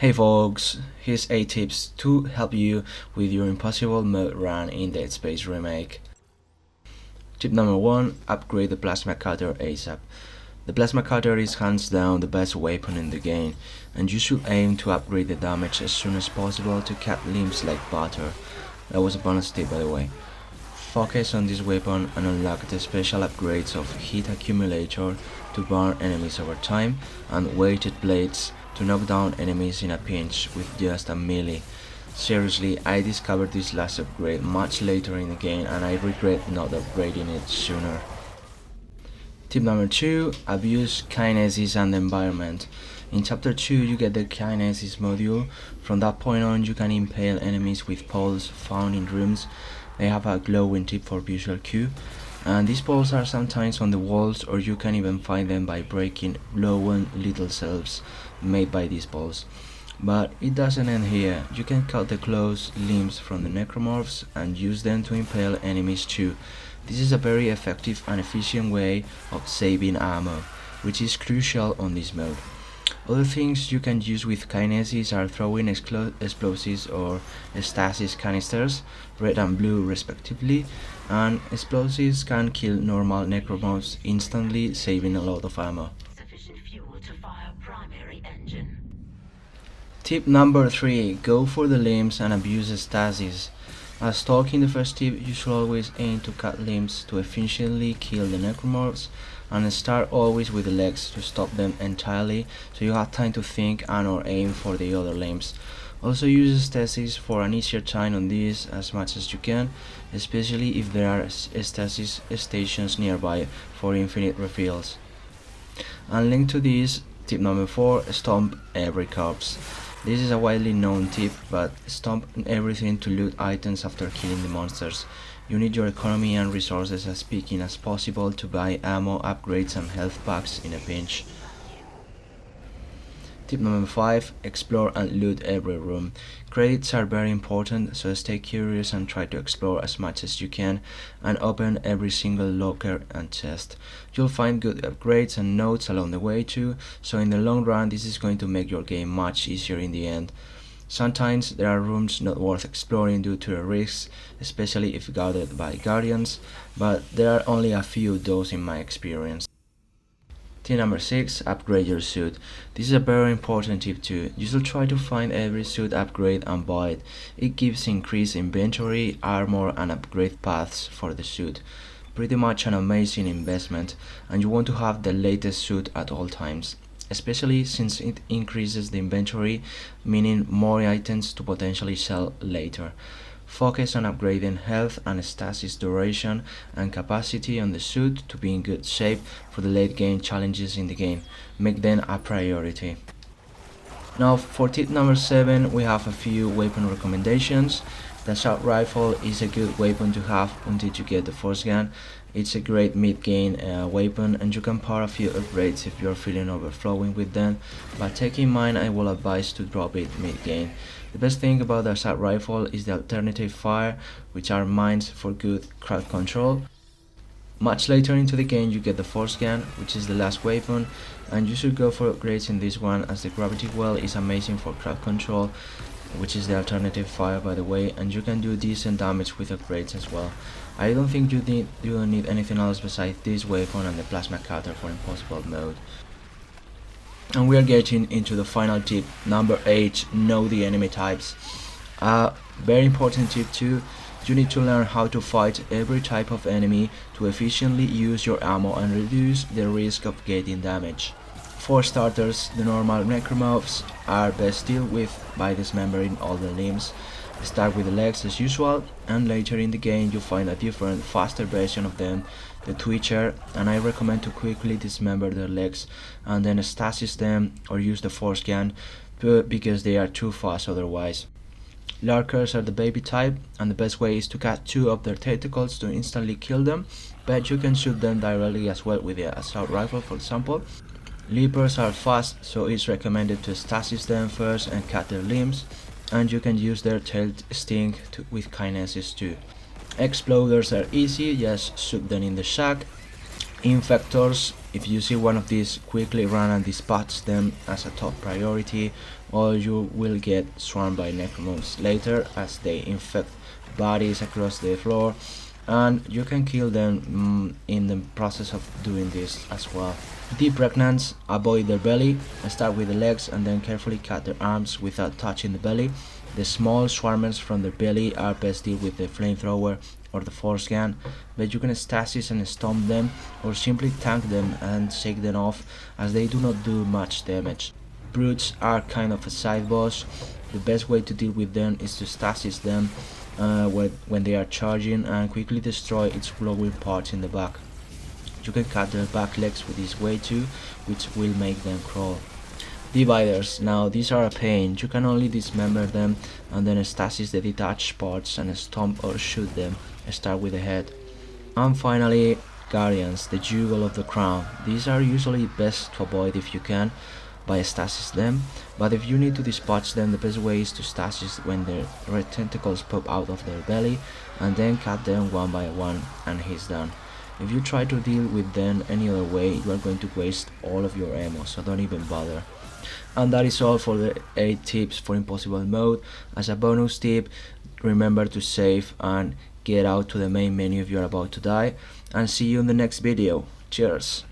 Hey folks, here's 8 tips to help you with your impossible mode run in Dead Space Remake. Tip number 1. Upgrade the plasma cutter ASAP. The plasma cutter is hands down the best weapon in the game, and you should aim to upgrade the damage as soon as possible to cut limbs like butter. That was a bonus tip, by the way. Focus on this weapon and unlock the special upgrades of heat accumulator to burn enemies over time and weighted blades to knock down enemies in a pinch with just a melee. Seriously, I discovered this last upgrade much later in the game and I regret not upgrading it sooner. Tip number 2. Abuse Kinesis and Environment. In chapter 2 you get the Kinesis module. From that point on you can impale enemies with poles found in rooms. They have a glowing tip for visual cue, and these poles are sometimes on the walls, or you can even find them by breaking glowing little cells made by these poles. But it doesn't end here. You can cut the closed limbs from the necromorphs and use them to impale enemies too. This is a very effective and efficient way of saving ammo, which is crucial on this mode. Other things you can use with Kinesis are throwing explosives or stasis canisters, red and blue respectively, and explosives can kill normal necromorphs instantly, saving a lot of ammo. Sufficient fuel to fire primary engine. Tip number 3. Go for the limbs and abuse stasis. As talked in the first tip, you should always aim to cut limbs to efficiently kill the necromorphs, and start always with the legs to stop them entirely so you have time to think and or aim for the other limbs. Also use stasis for an easier time on these as much as you can, especially if there are stasis stations nearby for infinite refills. And linked to this, tip number 4. Stomp every corpse. This is a widely known tip, but stomp everything to loot items after killing the monsters. You need your economy and resources as peaking as possible to buy ammo, upgrades and health packs in a pinch. Tip number 5. Explore and loot every room. Credits are very important, so stay curious and try to explore as much as you can and open every single locker and chest. You'll find good upgrades and notes along the way too, so in the long run this is going to make your game much easier in the end. Sometimes there are rooms not worth exploring due to the risks, especially if guarded by guardians, but there are only a few of those in my experience. Tip number 6. Upgrade your suit. This is a very important tip too. You should try to find every suit upgrade and buy it. It gives increased inventory, armor and upgrade paths for the suit. Pretty much an amazing investment, and you want to have the latest suit at all times, especially since it increases the inventory, meaning more items to potentially sell later. Focus on upgrading health and stasis duration and capacity on the suit to be in good shape for the late game challenges in the game. Make them a priority. Now for tip number 7, we have a few weapon recommendations. The assault rifle is a good weapon to have until you get the force gun. It's a great mid-game weapon, and you can power a few upgrades if you're feeling overflowing with them, but take in mind I will advise to drop it mid-game. The best thing about the assault rifle is the alternative fire, which are mines for good crowd control. Much later into the game you get the force gun, which is the last weapon, and you should go for upgrades in this one as the gravity well is amazing for crowd control, which is the alternative fire by the way, and you can do decent damage with upgrades as well. I don't think you don't need anything else besides this weapon and the plasma cutter for impossible mode. And we are getting into the final tip, number 8. Know the enemy types. Very important tip too. You need to learn how to fight every type of enemy to efficiently use your ammo and reduce the risk of getting damage. For starters, the normal necromorphs are best dealt with by dismembering all the limbs. Start with the legs as usual, and later in the game you find a different, faster version of them, the Twitcher, and I recommend to quickly dismember their legs and then stasis them or use the force gun because they are too fast otherwise. Lurkers are the baby type, and the best way is to cut 2 of their tentacles to instantly kill them, but you can shoot them directly as well with the assault rifle for example. Leapers are fast, so it's recommended to stasis them first and cut their limbs, and you can use their tail sting with Kinesis too. Exploders are easy, just shoot them in the shack. Infectors If you see one of these, quickly run and dispatch them as a top priority, or you will get swarmed by necromorphs later as they infect bodies across the floor, and you can kill them in the process of doing this as well. Deep pregnants, avoid their belly, start with the legs and then carefully cut their arms without touching the belly. The small swarmers from their belly are best dealt with the flamethrower or the force gun, but you can stasis and stomp them or simply tank them and shake them off as they do not do much damage. Brutes are kind of a side boss. The best way to deal with them is to stasis them when they are charging and quickly destroy its glowing parts in the back. You can cut their back legs with this way too, which will make them crawl. Dividers, now these are a pain. You can only dismember them and then stasis the detached parts and stomp or shoot them. Start with the head. And finally, Guardians, the jewel of the crown. These are usually best to avoid if you can by stasis them, but if you need to dispatch them, the best way is to stasis when their red tentacles pop out of their belly and then cut them one by one and he's done. If you try to deal with them any other way, you are going to waste all of your ammo, so don't even bother. And that is all for the 8 tips for impossible mode. As a bonus tip, remember to save and get out to the main menu if you are about to die, and see you in the next video. Cheers!